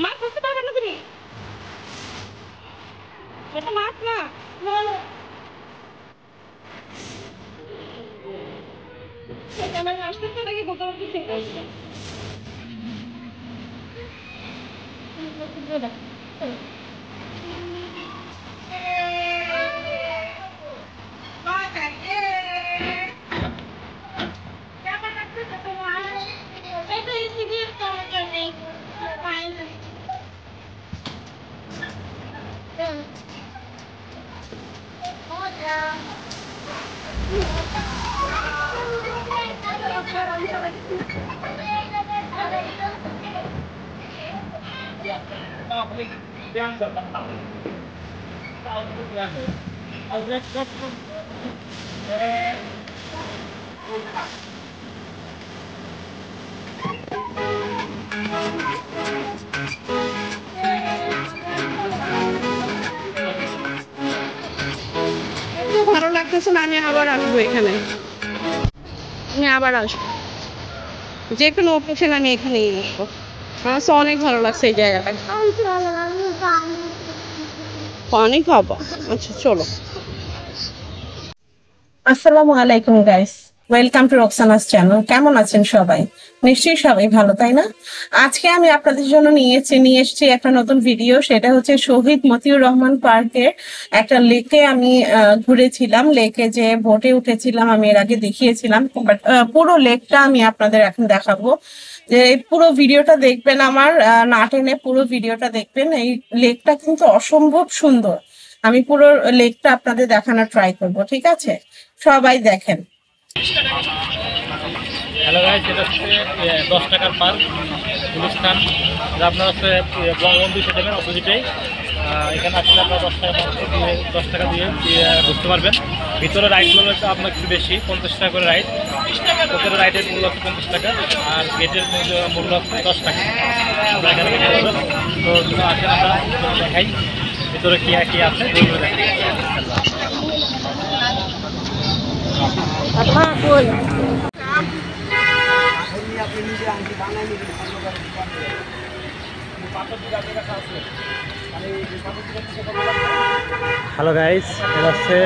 মাছ ধরতে পারবে না তুমি? এটা মাছ না। আমার আসতে নাকি কোথাও কিছু ভালো লাগতেছে না। আমি আবার আসবো এখানে, আমি আবার আসবো যে কোনো অকেশন আমি এখানেই আসবো। আমার তো অনেক ভালো লাগছে এই জায়গাটা। পানি খাবো? আচ্ছা চলো। আসসালামু আলাইকুম গাইস, ওয়েলকাম টু রক্সানাস চ্যানেল। কেমন আছেন সবাই? নিশ্চয়ই সবাই ভালো, তাই না? আজকে আমি আপনাদের জন্য নিয়ে এসেছি একটা নতুন ভিডিও। সেটা হচ্ছে শহীদ মতিউর রহমান পার্কের একটা লেকে আমি ঘুরেছিলাম। লেকে যে বোটে উঠেছিলাম, আমি এর আগে দেখিয়েছিলাম, বাট পুরো লেকটা আমি আপনাদের এখন দেখাবো। যে পুরো ভিডিওটা দেখবেন, আমার না টেনে পুরো ভিডিওটা দেখবেন। এই লেকটা কিন্তু অসম্ভব সুন্দর। আমি পুরো লেকটা আপনাদের দেখানোর ট্রাই করব, ঠিক আছে? সবাই দেখেন। হ্যালো গাইস, এটা হচ্ছে 10 টাকার পার্ক গুলিস্তান, যা আপনার হচ্ছে বঙ্গবন্ধু স্টেডিয়ামের অপোজিটেই। এখানে আসলে আপনার 10 টাকা দিয়ে বুঝতে পারবেন। ভিতরে রাইডগুলো হচ্ছে আপনার একটু বেশি, 50 টাকা করে রাইড। ভিতরে রাইডের মূল্য হচ্ছে 50 টাকা, আর গেটের মূল্য হচ্ছে 10 টাকা। আমরা এখানে তো আসলে আমরা দেখাই ভিতরে কি কি আছে। হ্যালো গাইস, এটা হচ্ছে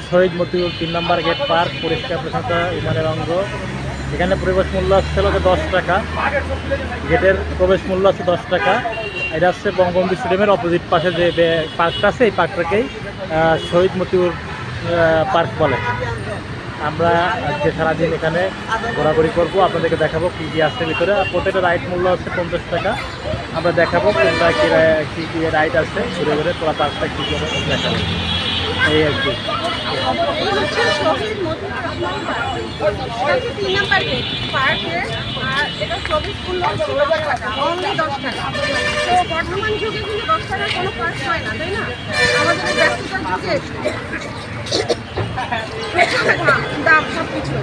শহীদ মতিউর 3 নম্বর গেট পার্ক, পরিষ্কার পরিচ্ছন্নতা উন্নয়নের অঙ্গ। এখানে প্রবেশ মূল্য ছিল 10 টাকা, গেটের প্রবেশ মূল্য আছে 10 টাকা। এটা হচ্ছে বঙ্গবন্ধু স্টেডিয়ামের অপোজিট পাশে যে পার্কটা আছে, এই পার্কটাকেই শহীদ মতিউর পার্ক বলে। আমরা আজকে সারাদিন এখানে ঘোরাঘুরি করবো, আপনাদেরকে দেখাবো কী কী আছে ভিতরে। প্রত্যেকটা রাইড মূল্য হচ্ছে 50 টাকা। আমরা দেখাবো কোনটা কী কী রাইড আছে, ঘুরে ঘুরে পুরো পার্কটা কী করে দেখাবো, এই আর কি। বর্তমান যুগে কিন্তু 10 টাকার কোনো পার্ক হয় না, তাই না? আমাদের ব্যস্ততার যুগে দাম সব কিছু।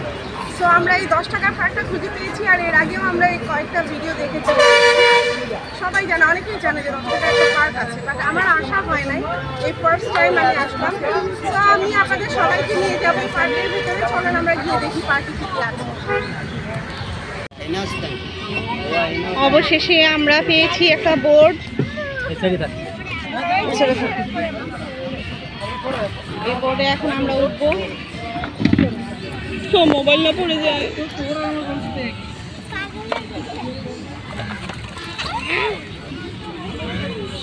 সো আমরা এই 10 টাকার পার্কটা খুঁজে পেয়েছি, আর এর আগেও আমরা এই কয়েকটা ভিডিও দেখেছি। সবাই জানে, অনেকেই জানে যে 10 টাকার একটা পার্ক আছে, বাট আমার আসা হয় নাই। এই ফার্স্ট টাইম আমি আসলাম। তো আমি আপনাদের সবাইকে নিয়ে যাবো এই পার্কের ভিতরে। চলেন আমরা গিয়ে দেখি পার্কে কী কী আছে। অবশেষে আমরা পেয়েছি একটা বোর্ড। এই বোর্ডে এখন আমরা উঠবো। মোবাইল না পড়ে যায়।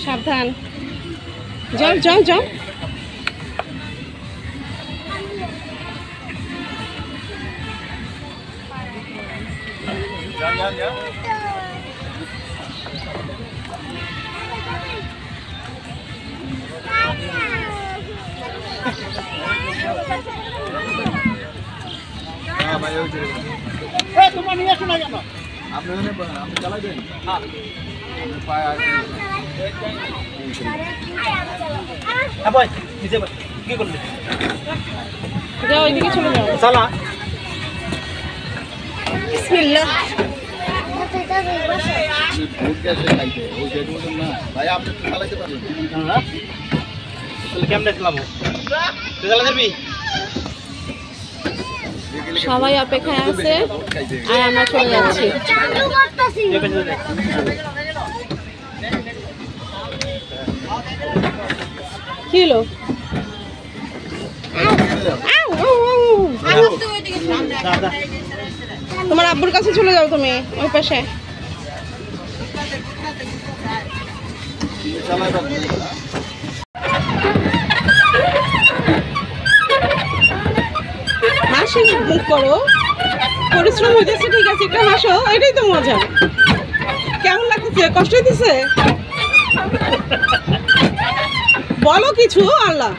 সাবধান, যাও যাও যাও। তোমার নিয়ে আসো না কেন? আপনি চালাই দেন। কি করলি? যাও ওইদিকে চলে যাও। চালা। বিসমিল্লাহ। ভাই আপনি চালাইতে পারবেন? কেমন দেখলাম? তুই চালা যাবি? সবাই অপেক্ষায় আছে আর আমরা চলে যাচ্ছি। কি হলো? তোমার আব্বুর কাছে চলে যাও তুমি ওই পাশে। হাসি মুখ করো, পরিশ্রম হইতেছে ঠিক আছে, একটু হাসো, এটাই তো মজা। কেমন লাগতেছে? কষ্ট হইতেছে? বলো কিছু। আল্লাহ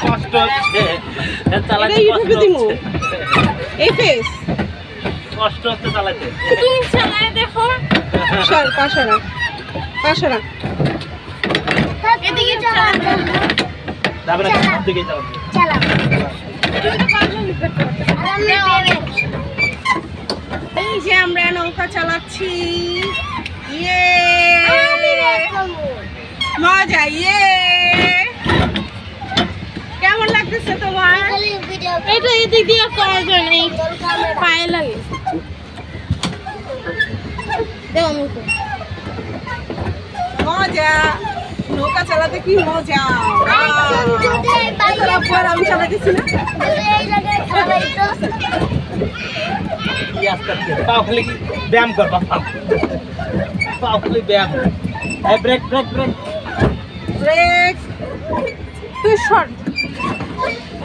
কষ্ট হচ্ছে, এটা ইউটিউবে দিমু এই ফেস। কষ্ট হচ্ছে চালাতে। তুমি চালায় দেখো। সর পাশরা পাশরা এদিকে চালা। যাবে না কোন দিকে যাবে? চালা। এই যে আমরা নৌকা চালাচ্ছি। ইয়ে মজা। ইয়ে কেমন লাগতেছে তোমার? এটা এদিক দিয়ে করা যায় না, পায়ে লাগে। মজা, নৌকা চালাতে কি মজা। আমি চালাতেছি না। পাও খালি ব্যায়াম করবা, পাও খালি ব্যায়াম। Break break break break. তুই শর্ট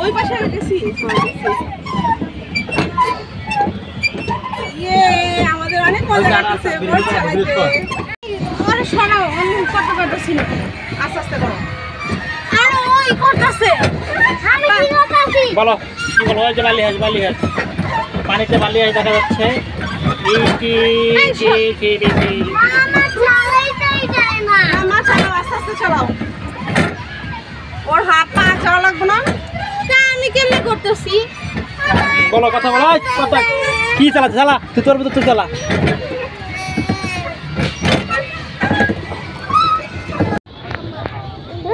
ওই পাশে গেছি। ইয়ে আমাদের অনেক মজা লাগছে বোট চালাতে। আরে সরাও, আমি করতে পারতেছি না। আস্তে আস্তে করো। আরে ওই করতেছে। আমি কি করতেছি? বলো কি বলো? ওই যে বালিহাঁস, বালিহাঁস পানিতে বালিহাঁস দেখা যাচ্ছে। আমার চালাও, আস্তে আস্তে চালাও। ওর হাত পা চালা লাগবে না। তা আমি কেমনে করতেছি? বলো কথা বলো। কথা কি চালাচ্ছে? চালা তুই, তোর মতো তুই চালা।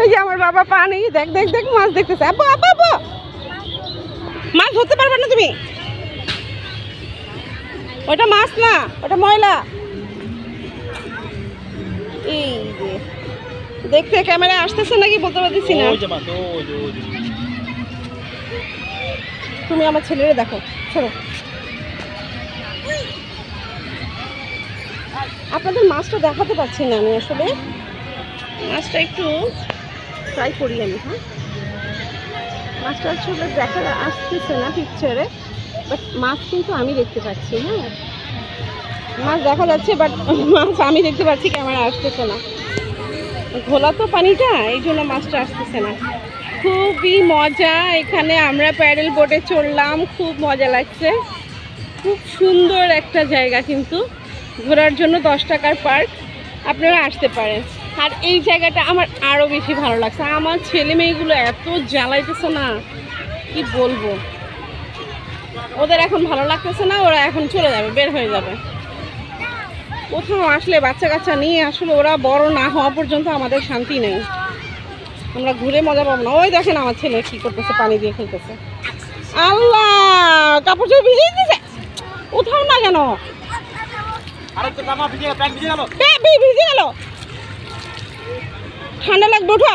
এই যে আমার বাবা পানি দেখ দেখ দেখ মাছ দেখতেছে। আব্বু আব্বু আব্বু, মাছ ধরতে পারবে না তুমি। ওটা মাছ না, ওটা ময়লা। এই যে দেখতে ক্যামেরা আসতেছে নাকি বলতে পারতেছি না। ওই যে মাছ, ওই যে, ওই যে। তুমি আমার ছেলেরে দেখো, চলো। আপনাদের মাছটা দেখাতে পাচ্ছি না আমি আসলে। মাছটা একটু ট্রাই করি আমি। হ্যাঁ, মাছটা আসলে দেখা আসতেছে না পিকচারে, বাট মাছ কিন্তু আমি দেখতে পাচ্ছি। হ্যাঁ, মাছ দেখা যাচ্ছে বাট মাছ আমি দেখতে পাচ্ছি, ক্যামেরা আসতেছে না। ঘোলা তো পানিটা, এই জন্য মাছটা আসতেছে না। খুবই মজা। এখানে আমরা প্যাডেল বোটে চড়লাম, খুব মজা লাগছে। খুব সুন্দর একটা জায়গা, কিন্তু ঘোরার জন্য 10 টাকার পার্ক, আপনারা আসতে পারেন। আর এই জায়গাটা আমার আরও বেশি ভালো লাগছে। আমার ছেলে মেয়েগুলো এত জ্বালাইতেছে না, কি বলবো। ওদের এখন ভালো লাগতেছে না, ওরা এখন চলে যাবে, বের হয়ে যাবে। কোথাও আসলে বাচ্চা কাচ্চা নিয়ে আসলে ওরা বড় না হওয়া পর্যন্ত আমাদের শান্তি নেই। আমরা ঘুরে মজা পাবো না। ওই দেখেন আমার ছেলে কি করতেছে, পানি দিয়ে খেলতেছে। আল্লাহ, কাপড় চোপড় ভিজে দিতেছে। উঠাও না কেন? আরে তো জামা ভিজে গেল, প্যান্ট ভিজে গেল। ভিজে গেল, ঠান্ডা লাগবে। উঠা।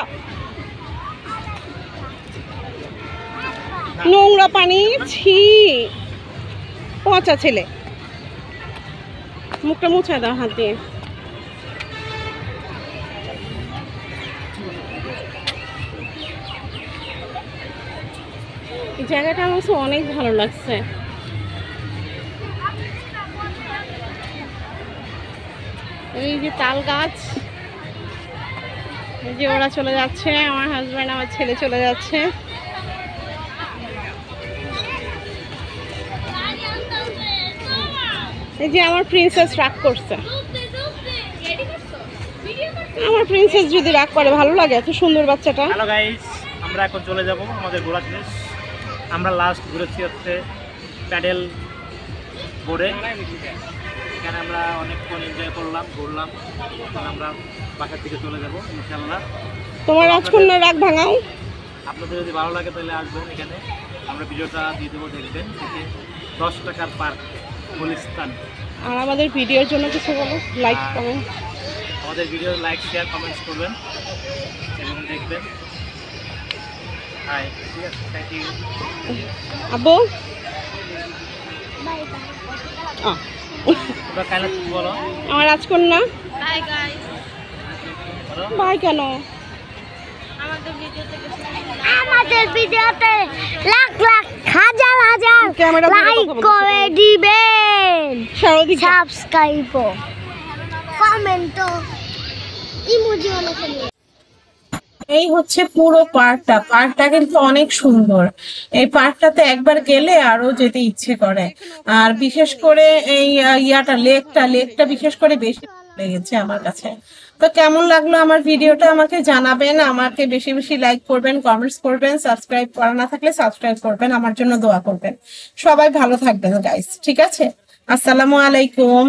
নোংরা পানি, ছি, পচা ছেলে। মুখটা মুছায় দাও হাত দিয়ে। এই জায়গাটা আমার কাছে অনেক ভালো লাগছে। এই যে তাল গাছ, এই যে ওরা চলে যাচ্ছে, আমার হাজব্যান্ড আমার ছেলে চলে যাচ্ছে। এই যে আমার প্রিন্সেস রাগ করছে। আমার প্রিন্সেস যদি রাগ করে ভালো লাগে? এত সুন্দর বাচ্চাটা। হ্যালো গাইস, আমরা এখন চলে যাব আমাদের ঘোরা শেষ। আমরা লাস্ট ঘুরেছি হচ্ছে প্যাডেল বোর্ডে। এখানে আমরা অনেকক্ষণ এনজয় করলাম, ঘুরলাম। এখন আমরা বাসার দিকে চলে যাব ইনশাআল্লাহ। তোমার রাজকন্যার রাগ ভাঙাও। আপনাদের যদি ভালো লাগে তাহলে আসবেন এখানে। আমরা ভিডিওটা দিয়ে দেবো, দেখবেন। দেখে 10 টাকার পার্ক গুলিস্তান। আর আমাদের ভিডিওর জন্য কিছু বলো, লাইক কমেন্ট। আমাদের ভিডিও লাইক শেয়ার কমেন্টস করবেন এবং দেখবেন। হাই, ঠিক আছে, থ্যাংক ইউ। আব্বু তোমরা কাইন্ডলি বলো। আমার রাজকন্যা বাই গাইস। বলো। ভাই কেন আমাদের ভিডিওতে লাখ লাখ হাজার হাজার ক্যামেরা ধরে লাইক কথা বলতে করে দিবেন, সারাদিন সাবস্ক্রাইব কমেন্ট ইমোজি অনেক এই হচ্ছে পুরো পার্কটা কিন্তু অনেক সুন্দর। এই পার্কটাতে একবার গেলে আরো যেতে ইচ্ছে করে। আর বিশেষ করে এই লেকটা বিশেষ করে বেশি লেগেছে আমার কাছে। তো কেমন লাগলো আমার ভিডিওটা আমাকে জানাবেন। আমাকে বেশি বেশি লাইক করবেন, কমেন্টস করবেন, সাবস্ক্রাইব করা না থাকলে সাবস্ক্রাইব করবেন, আমার জন্য দোয়া করবেন। সবাই ভালো থাকবেন গাইস, ঠিক আছে? আসসালামু আলাইকুম।